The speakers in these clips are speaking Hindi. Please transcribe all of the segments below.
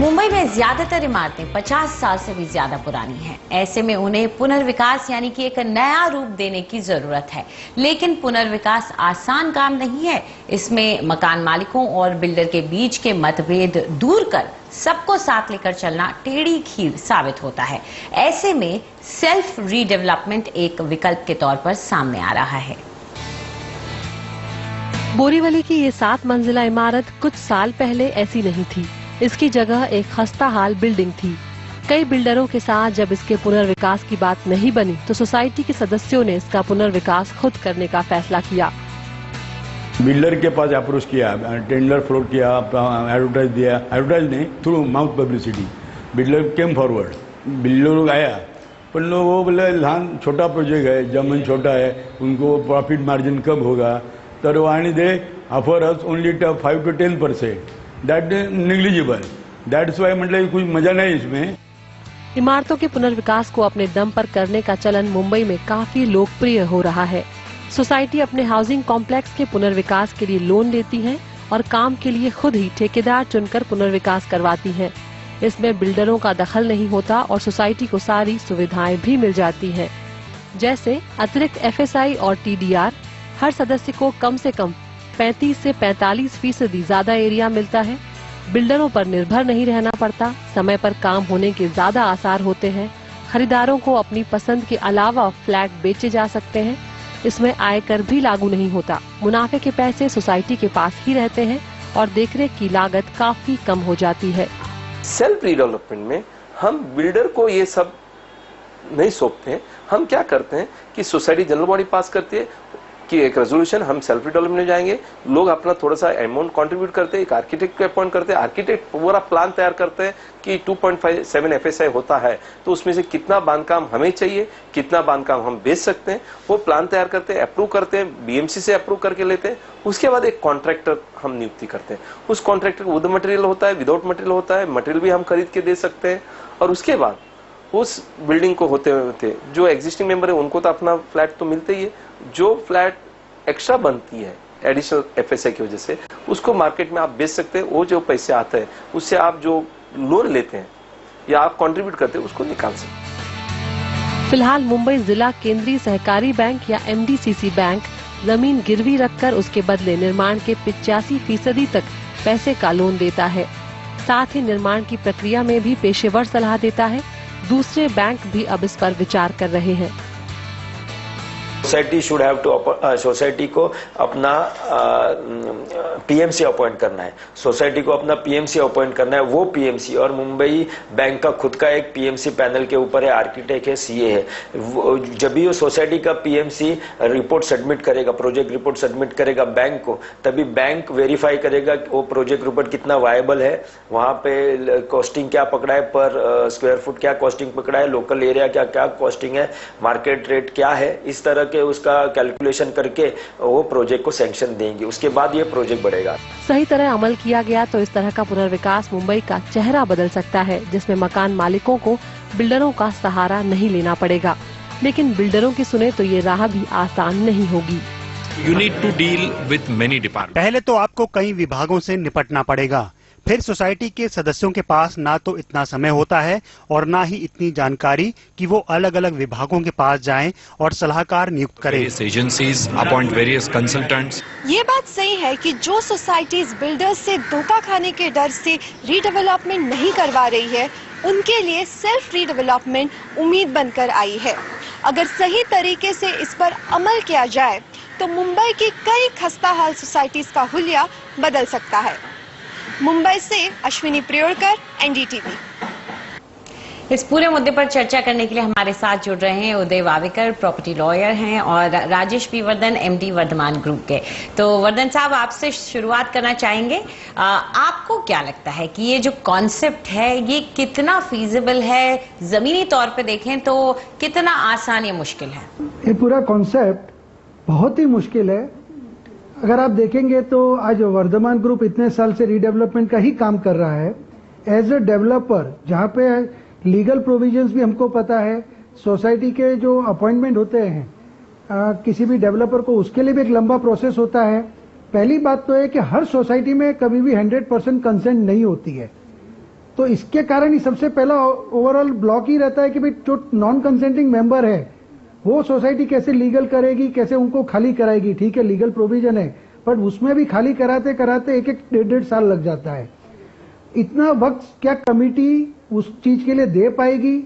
मुंबई में ज्यादातर इमारतें 50 साल से भी ज्यादा पुरानी हैं। ऐसे में उन्हें पुनर्विकास यानी कि एक नया रूप देने की जरूरत है। लेकिन पुनर्विकास आसान काम नहीं है। इसमें मकान मालिकों और बिल्डर के बीच के मतभेद दूर कर सबको साथ लेकर चलना टेढ़ी खीर साबित होता है। ऐसे में सेल्फ रीडेवलपमेंट एक विकल्प के तौर पर सामने आ रहा है। बोरीवली की ये 7 मंजिला इमारत कुछ साल पहले ऐसी नहीं थी। इसकी जगह एक खस्ताहाल बिल्डिंग थी। कई बिल्डरों के साथ जब इसके पुनर्विकास की बात नहीं बनी तो सोसाइटी के सदस्यों ने इसका पुनर्विकास खुद करने का फैसला किया। बिल्डर के पास अप्रोच किया, टेंडर फ्लोट किया, एडवर्टाइज दिया, एडवर्टाइज नहीं through mouth publicity. Builder came forward, builder लोग आया, पर लोग वो बोले लहान छोटा प्रोजेक्ट है, जमीन छोटा है, उनको प्रॉफिट मार्जिन कम होगा, तो आणि दे offer us only 5 to 10%. That negligible. That's why मतलब कुछ मजा नहीं इसमें। इमारतों के पुनर्विकास को अपने दम पर करने का चलन मुंबई में काफी लोकप्रिय हो रहा है। सोसाइटी अपने हाउसिंग कॉम्प्लेक्स के पुनर्विकास के लिए लोन लेती है और काम के लिए खुद ही ठेकेदार चुनकर पुनर्विकास करवाती है। इसमें बिल्डरों का दखल नहीं होता और सोसाइटी को सारी सुविधाएं भी मिल जाती हैं, जैसे अतिरिक्त FSI और TDR। हर सदस्य को कम से कम 35 से 45% ज्यादा एरिया मिलता है। बिल्डरों पर निर्भर नहीं रहना पड़ता। समय पर काम होने के ज्यादा आसार होते हैं। खरीदारों को अपनी पसंद के अलावा फ्लैट बेचे जा सकते हैं। इसमें आयकर भी लागू नहीं होता। मुनाफे के पैसे सोसाइटी के पास ही रहते हैं और देखरेख की लागत काफी कम हो जाती है। सेल्फ रीडेवलपमेंट में हम बिल्डर को ये सब नहीं सौंपते हैं। हम क्या करते हैं कि सोसाइटी जनरल बॉडी पास करती है कि एक रेजोल्यूशन, हम सेल्फ डेवलपमेंट में जाएंगे, लोग अपना थोड़ा सा अमाउंट कंट्रीब्यूट करते हैं, एक आर्किटेक्ट को अपॉइंट करते हैं, आर्किटेक्ट पूरा प्लान तैयार करते हैं कि 2.57 FSI होता है तो उसमें से कितना बांधकाम हमें चाहिए, कितना बांधकाम हम बेच सकते हैं, वो प्लान तैयार करते हैं, अप्रूव करते हैं, BMC से अप्रूव करके लेते हैं। उसके बाद एक कॉन्ट्रैक्टर हम नियुक्ति करते हैं। उस कॉन्ट्रैक्टर विद मटेरियल होता है, विदाउट मटेरियल होता है, मटेरियल भी हम खरीद के दे सकते हैं। और उसके बाद उस बिल्डिंग को होते जो एग्जिस्टिंग मेंबर है उनको तो अपना फ्लैट तो मिलते ही है। जो फ्लैट एक्स्ट्रा बनती है एडिशनल FSI की वजह से, उसको मार्केट में आप बेच सकते हैं। वो जो पैसे आते हैं उससे आप जो लोन लेते हैं या आप कंट्रीब्यूट करते हैं उसको निकाल सकते हैं। फिलहाल मुंबई जिला केंद्रीय सहकारी बैंक या MDCC बैंक जमीन गिरवी रखकर उसके बदले निर्माण के 85% तक पैसे का लोन देता है। साथ ही निर्माण की प्रक्रिया में भी पेशेवर सलाह देता है। दूसरे बैंक भी अब इस पर विचार कर रहे हैं। Society should have to society को अपना PMC अपॉइंट करना है। सोसाइटी को अपना PMC अपॉइंट करना है। वो PMC और मुंबई बैंक का खुद का एक PMC पैनल के ऊपर है, आर्किटेक्ट है, CA है। जब भी वो सोसाइटी का PMC रिपोर्ट सबमिट करेगा, प्रोजेक्ट रिपोर्ट सबमिट करेगा बैंक को, तभी बैंक वेरीफाई करेगा कि वो प्रोजेक्ट रिपोर्ट कितना वायबल है, वहां पे कॉस्टिंग क्या पकड़ा है, पर स्क्वायर फुट क्या कॉस्टिंग पकड़ा है, लोकल एरिया क्या कॉस्टिंग है, मार्केट रेट क्या है। इस तरह के उसका कैलकुलेशन करके वो प्रोजेक्ट को सैंक्शन देंगे। उसके बाद ये प्रोजेक्ट बढ़ेगा। सही तरह अमल किया गया तो इस तरह का पुनर्विकास मुंबई का चेहरा बदल सकता है, जिसमें मकान मालिकों को बिल्डरों का सहारा नहीं लेना पड़ेगा। लेकिन बिल्डरों की सुने तो ये राह भी आसान नहीं होगी। You need to deal with many departments. पहले तो आपको कई विभागों से निपटना पड़ेगा। फिर सोसाइटी के सदस्यों के पास ना तो इतना समय होता है और ना ही इतनी जानकारी कि वो अलग अलग विभागों के पास जाएं और सलाहकार नियुक्त करें। Various agencies appoint various consultants. ये बात सही है कि जो सोसाइटीज बिल्डर्स से धोखा खाने के डर से रीडेवलपमेंट नहीं करवा रही है, उनके लिए सेल्फ रीडेवलपमेंट उम्मीद बनकर आई है। अगर सही तरीके से इस पर अमल किया जाए तो मुंबई की कई खस्ताहाल सोसाइटीज का हुलिया बदल सकता है। मुंबई से अश्विनी प्रियोरकर, NDTV। इस पूरे मुद्दे पर चर्चा करने के लिए हमारे साथ जुड़ रहे हैं उदय वावेकर, प्रॉपर्टी लॉयर हैं, और Rajesh P Vardhan, MD Vardhaman group के। तो वर्धन साहब, आपसे शुरुआत करना चाहेंगे। आपको क्या लगता है कि ये जो कॉन्सेप्ट है ये कितना फीजिबल है? जमीनी तौर पे देखें तो कितना आसान या मुश्किल है? ये पूरा कॉन्सेप्ट बहुत ही मुश्किल है। अगर आप देखेंगे तो आज वर्धमान ग्रुप इतने साल से रीडेवलपमेंट का ही काम कर रहा है। एज ए डेवलपर, जहाँ पे लीगल प्रोविजंस भी हमको पता है, सोसाइटी के जो अपॉइंटमेंट होते हैं किसी भी डेवलपर को, उसके लिए भी एक लंबा प्रोसेस होता है। पहली बात तो है कि हर सोसाइटी में कभी भी 100% कंसेंट नहीं होती है। तो इसके कारण ही सबसे पहला ओवरऑल ब्लॉक ही रहता है कि भाई जो नॉन कंसेंटिंग मेंबर है वो सोसाइटी कैसे लीगल करेगी, कैसे उनको खाली कराएगी। ठीक है, लीगल प्रोविजन है, पर उसमें भी खाली कराते कराते एक डेढ़ साल लग जाता है। इतना वक्त क्या कमिटी उस चीज के लिए दे पाएगी?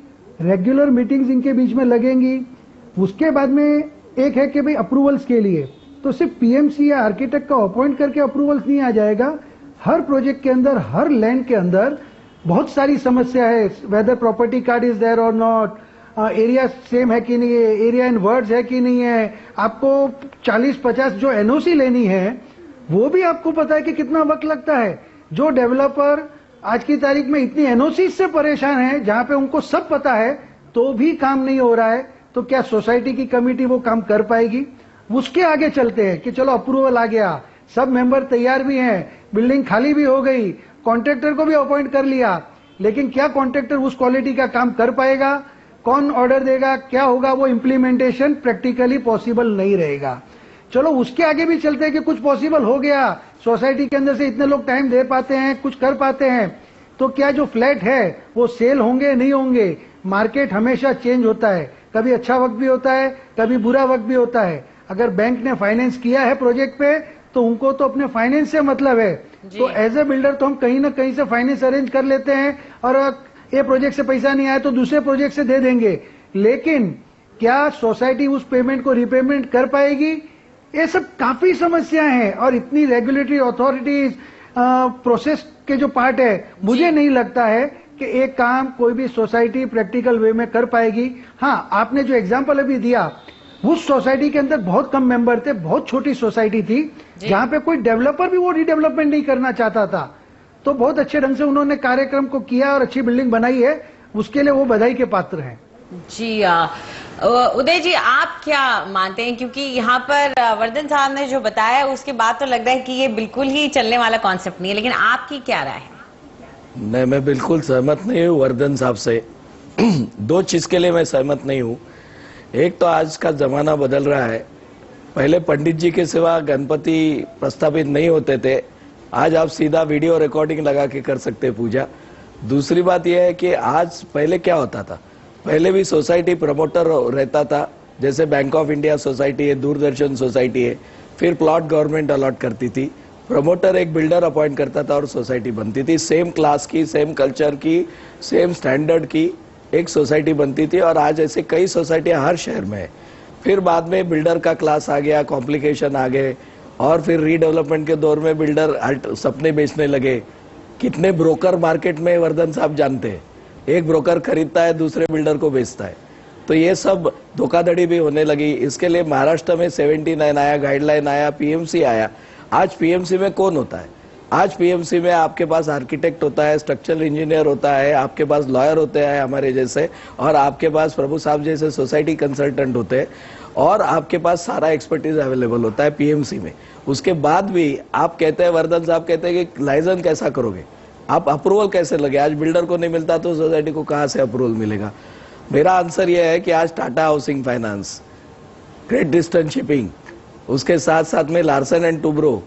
रेगुलर मीटिंग्स इनके बीच में लगेंगी। उसके बाद में एक है कि भाई अप्रूवल्स के लिए तो सिर्फ पीएमसी या आर्किटेक्ट का अपॉइंट करके अप्रूवल्स नहीं आ जाएगा। हर प्रोजेक्ट के अंदर, हर लैंड के अंदर बहुत सारी समस्या है, whether property card is there or not, area same है कि नहीं है, एरिया इन वर्ड्स है कि नहीं है, आपको 40-50 जो एनओसी लेनी है वो भी आपको पता है कि कितना वक्त लगता है। जो डेवलपर आज की तारीख में इतनी एनओसी से परेशान है, जहां पे उनको सब पता है तो भी काम नहीं हो रहा है, तो क्या सोसाइटी की कमेटी वो काम कर पाएगी? उसके आगे चलते हैं कि चलो अप्रूवल आ गया, सब मेंबर तैयार भी हैं, बिल्डिंग खाली भी हो गई, कॉन्ट्रैक्टर को भी अपॉइंट कर लिया, लेकिन क्या कॉन्ट्रैक्टर उस क्वालिटी का काम कर पाएगा? कौन ऑर्डर देगा? क्या होगा? वो इम्प्लीमेंटेशन प्रैक्टिकली पॉसिबल नहीं रहेगा। चलो उसके आगे भी चलते हैं कि कुछ पॉसिबल हो गया, सोसाइटी के अंदर से इतने लोग टाइम दे पाते हैं, कुछ कर पाते हैं, तो क्या जो फ्लैट है वो सेल होंगे नहीं होंगे? मार्केट हमेशा चेंज होता है, कभी अच्छा वक्त भी होता है, कभी बुरा वक्त भी होता है। अगर बैंक ने फाइनेंस किया है प्रोजेक्ट पे तो उनको तो अपने फाइनेंस से मतलब है, तो एज ए बिल्डर तो हम कहीं ना कहीं से फाइनेंस अरेंज कर लेते हैं और ये प्रोजेक्ट से पैसा नहीं आया तो दूसरे प्रोजेक्ट से दे देंगे, लेकिन क्या सोसाइटी उस पेमेंट को रिपेमेंट कर पाएगी? ये सब काफी समस्याएं हैं और इतनी रेगुलेटरी अथॉरिटीज प्रोसेस के जो पार्ट है, मुझे नहीं लगता है कि एक काम कोई भी सोसाइटी प्रैक्टिकल वे में कर पाएगी। हाँ, आपने जो एग्जांपल अभी दिया, उस सोसाइटी के अंदर बहुत कम मेंबर थे, बहुत छोटी सोसाइटी थी, जहां पे कोई डेवलपर भी वो रीडेवलपमेंट नहीं करना चाहता था, तो बहुत अच्छे ढंग से उन्होंने कार्यक्रम को किया और अच्छी बिल्डिंग बनाई है, उसके लिए वो बधाई के पात्र हैं। जी उदय जी, आप क्या मानते हैं? क्योंकि यहाँ पर वर्धन साहब ने जो बताया उसके बाद तो लग रहा है कि ये बिल्कुल ही चलने वाला कॉन्सेप्ट नहीं है, लेकिन आपकी क्या राय है? नहीं, मैं बिल्कुल सहमत नहीं हूँ वर्धन साहब से। दो चीज के लिए मैं सहमत नहीं हूँ। एक तो आज का जमाना बदल रहा है, पहले पंडित जी के सिवा गणपति प्रस्थापित नहीं होते थे, आज आप सीधा वीडियो रिकॉर्डिंग लगा के कर सकते पूजा। दूसरी बात यह है कि आज पहले क्या होता था, पहले भी सोसाइटी प्रमोटर रहता था, जैसे बैंक ऑफ इंडिया सोसाइटी है, दूरदर्शन सोसाइटी है, फिर प्लॉट गवर्नमेंट अलॉट करती थी, प्रमोटर एक बिल्डर अपॉइंट करता था और सोसाइटी बनती थी, सेम क्लास की, सेम कल्चर की, सेम स्टैंडर्ड की एक सोसाइटी बनती थी। और आज ऐसे कई सोसाइटियां हर शहर में है। फिर बाद में बिल्डर का क्लास आ गया, कॉम्प्लिकेशन आ गए, और फिर रीडेवलपमेंट के दौर में बिल्डर सपने बेचने लगे। कितने ब्रोकर मार्केट में वर्धन साहब जानते हैं, एक ब्रोकर खरीदता है, दूसरे बिल्डर को बेचता है, तो ये सब धोखाधड़ी भी होने लगी। इसके लिए महाराष्ट्र में 79 आया, गाइडलाइन आया, पीएमसी आया। आज पीएमसी में कौन होता है? आज पीएमसी में आपके पास आर्किटेक्ट होता है, स्ट्रक्चरल इंजीनियर होता है, आपके पास लॉयर होते हैं हमारे जैसे, और आपके पास प्रभु साहब जैसे सोसाइटी कंसल्टेंट होते हैं, और आपके पास सारा एक्सपर्टीज अवेलेबल होता है पीएमसी में। उसके बाद भी आप कहते हैं, वर्धन साहब कहते हैं कि लाइसेंस कैसा करोगे, आप अप्रूवल कैसे लगे? आज बिल्डर को नहीं मिलता तो सोसाइटी को कहां से अप्रूवल मिलेगा? मेरा आंसर यह है कि आज Tata housing finance, great eastern shipping, उसके साथ साथ में लार्सन एंड टुब्रो,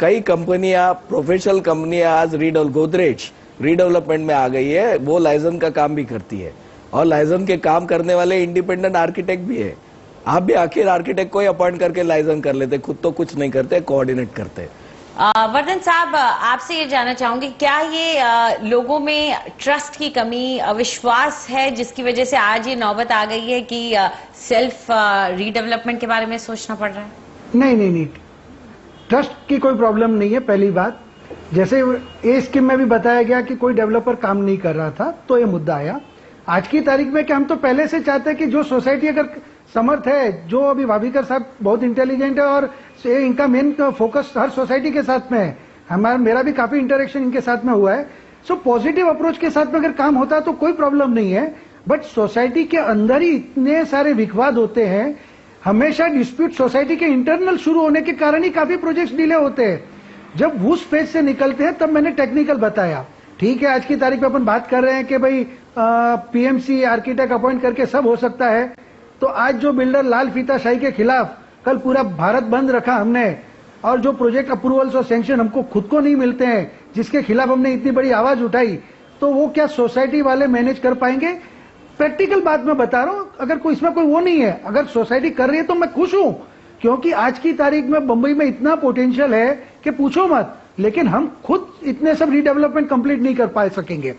कई कंपनियां, प्रोफेशनल कंपनियां आज गोदरेज रीडेवलपमेंट में आ गई है, वो लाइसेंस का काम भी करती है, और लाइसेंस के काम करने वाले इंडिपेंडेंट आर्किटेक्ट भी है। आप भी आखिर आर्किटेक्ट को ही अपॉइंट करके लाइसेंस कर लेते, खुद तो कुछ नहीं करते, कोऑर्डिनेट करते। वर्धन साहब, आपसे ये जानना चाहूंगी, क्या ये लोगों में ट्रस्ट की कमी, अविश्वास है, जिसकी वजह से आज ये नौबत आ गई है कि सेल्फ रीडेवलपमेंट के बारे में सोचना पड़ रहा है? नहीं, ट्रस्ट की कोई प्रॉब्लम नहीं है। पहली बात, जैसे ए स्कीम में भी बताया गया कि कोई डेवलपर काम नहीं कर रहा था, तो ये मुद्दा आया। आज की तारीख में कि हम तो पहले से चाहते हैं कि जो सोसाइटी अगर समर्थ है, जो अभी भाविकर साहब बहुत इंटेलिजेंट है और इनका मेन फोकस हर सोसाइटी के साथ में है, मेरा भी काफी इंटरेक्शन इनके साथ में हुआ है, सो पॉजिटिव अप्रोच के साथ में अगर काम होता तो कोई प्रॉब्लम नहीं है। बट सोसाइटी के अंदर ही इतने सारे विवाद होते हैं, हमेशा डिस्प्यूट सोसाइटी के इंटरनल शुरू होने के कारण ही काफी प्रोजेक्ट्स डिले होते हैं। जब उस फेज से निकलते हैं तब मैंने टेक्निकल बताया। ठीक है, आज की तारीख में अपन बात कर रहे हैं कि भाई पीएमसी आर्किटेक्ट अपॉइंट करके सब हो सकता है, तो आज जो बिल्डर लाल फीताशाही के खिलाफ कल पूरा भारत बंद रखा हमने, और जो प्रोजेक्ट अप्रूवल्स और सैंक्शन हमको खुद को नहीं मिलते हैं, जिसके खिलाफ हमने इतनी बड़ी आवाज उठाई, तो वो क्या सोसाइटी वाले मैनेज कर पाएंगे? प्रैक्टिकल बात मैं बता रहा हूं, अगर कोई इसमें कोई वो नहीं है, अगर सोसाइटी कर रही है तो मैं खुश हूं, क्योंकि आज की तारीख में बंबई में इतना पोटेंशियल है कि पूछो मत। लेकिन हम खुद इतने सब रीडेवलपमेंट कंप्लीट नहीं कर पा सकेंगे।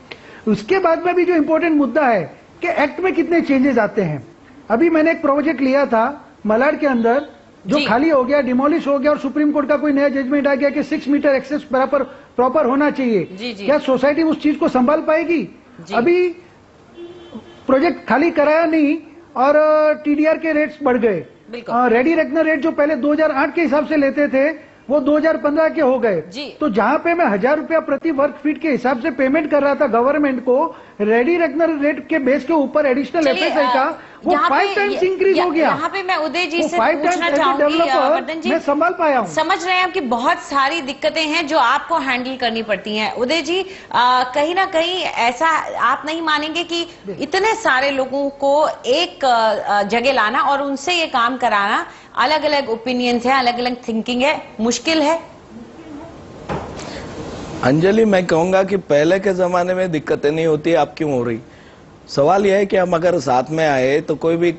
उसके बाद में भी जो इंपॉर्टेंट मुद्दा है कि एक्ट में कितने चेंजेस आते हैं। अभी मैंने एक प्रोजेक्ट लिया था मलाड के अंदर, जो खाली हो गया, डिमोलिश हो गया, और सुप्रीम कोर्ट का कोई नया जजमेंट आ गया कि 6 मीटर एक्सेस प्रॉपर होना चाहिए। क्या सोसाइटी उस चीज को संभाल पाएगी? अभी प्रोजेक्ट खाली कराया नहीं और टीडीआर के रेट्स बढ़ गए। रेडी रेकनर रेट जो पहले 2008 के हिसाब से लेते थे वो 2015 के हो गए। तो जहां पे मैं 1000 रुपया प्रति वर्ग फीट के हिसाब से पेमेंट कर रहा था गवर्नमेंट को, रेडी रेकनर रेट के बेस के ऊपर एडिशनल एफएसआई का वो 5 टाइम्स इंक्रीज हो गया। यहाँ पे मैं उदय जी से पूछना चाहूंगी, वर्धन जी, मैं संभाल पाया हूँ। समझ रहे हैं कि बहुत सारी दिक्कतें हैं जो आपको हैंडल करनी पड़ती हैं। उदय जी, कहीं ना कहीं ऐसा आप नहीं मानेंगे कि इतने सारे लोगों को एक जगह लाना और उनसे ये काम कराना, अलग अलग ओपिनियंस है, अलग अलग थिंकिंग है, मुश्किल है? अंजलि, मैं कहूंगा कि पहले के जमाने में दिक्कतें नहीं होती, अब क्यों हो रही? सवाल यह है कि हम अगर साथ में आए तो कोई भी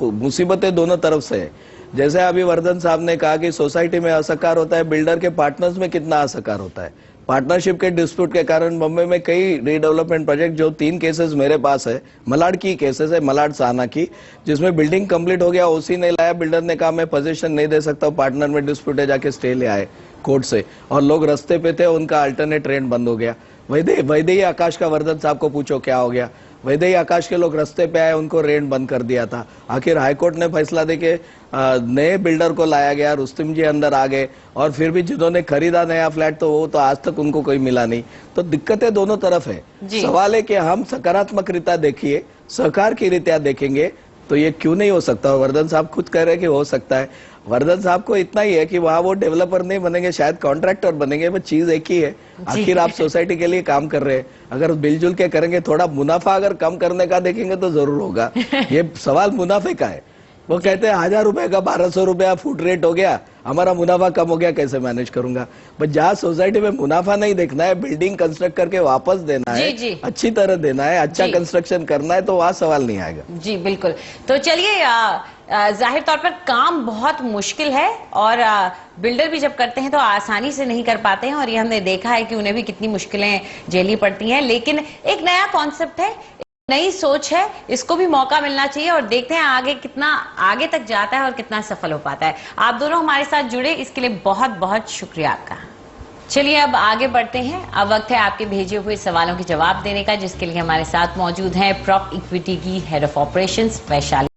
मुसीबतें दोनों तरफ से है। जैसे अभी वर्धन साहब ने कहा कि सोसाइटी में असहकार होता है, बिल्डर के पार्टनर्स में कितना असहकार होता है। पार्टनरशिप के डिस्प्यूट के कारण बम्बई में कई रीडेवलपमेंट प्रोजेक्ट, जो 3 केसेस मेरे पास है, मलाड की केसेस है, मलाड साना की, जिसमें बिल्डिंग कंप्लीट हो गया, ओसी नहीं लाया, बिल्डर ने कहा मैं पोजीशन नहीं दे सकता, पार्टनर में डिस्प्यूट है, जाके स्टे ले आए कोर्ट से, और लोग रास्ते पे थे, उनका अल्टरनेट रेंट बंद हो गया। वैदेही आकाश का वर्धन साहब को पूछो क्या हो गया। वैदेही आकाश के लोग रास्ते पे आए, उनको रेंट बंद कर दिया था। आखिर हाईकोर्ट ने फैसला देके नए बिल्डर को लाया गया, रुस्तम जी अंदर आ गए, और फिर भी जिन्होंने खरीदा नया फ्लैट तो वो तो आज तक उनको कोई मिला नहीं। तो दिक्कतें दोनों तरफ है। सवाल है कि हम सकारात्मक रीता देखिए, सहकार की रीत्या देखेंगे तो ये क्यों नहीं हो सकता। वर्धन साहब खुद कह रहे हैं कि हो सकता है। वर्धन साहब को इतना ही है कि वहां वो डेवलपर नहीं बनेंगे, शायद कॉन्ट्रैक्टर बनेंगे, बस चीज एक ही है। आखिर आप सोसाइटी के लिए काम कर रहे हैं, अगर मिलजुल के करेंगे, थोड़ा मुनाफा अगर कम करने का देखेंगे तो जरूर होगा। ये सवाल मुनाफे का है। वो कहते हैं 1000 रुपए का 1200 रुपया फुट रेट हो गया, हमारा मुनाफा कम हो गया, कैसे मैनेज करूंगा। बट जहाँ सोसाइटी में मुनाफा नहीं देखना है, बिल्डिंग कंस्ट्रक्ट करके वापस देना है, अच्छी तरह देना है, अच्छा कंस्ट्रक्शन करना है, तो वहाँ सवाल नहीं आएगा। जी बिल्कुल। तो चलिए, जाहिर तौर पर काम बहुत मुश्किल है और बिल्डर भी जब करते हैं तो आसानी से नहीं कर पाते हैं, और ये हमने देखा है कि उन्हें भी कितनी मुश्किलें झेलनी पड़ती हैं। लेकिन एक नया कॉन्सेप्ट है, नई सोच है, इसको भी मौका मिलना चाहिए, और देखते हैं आगे कितना आगे तक जाता है और कितना सफल हो पाता है। आप दोनों हमारे साथ जुड़े, इसके लिए बहुत बहुत शुक्रिया आपका। चलिए अब आगे बढ़ते हैं। अब वक्त है आपके भेजे हुए सवालों के जवाब देने का, जिसके लिए हमारे साथ मौजूद हैं प्रॉप इक्विटी की हेड ऑफ ऑपरेशंस वैशाली।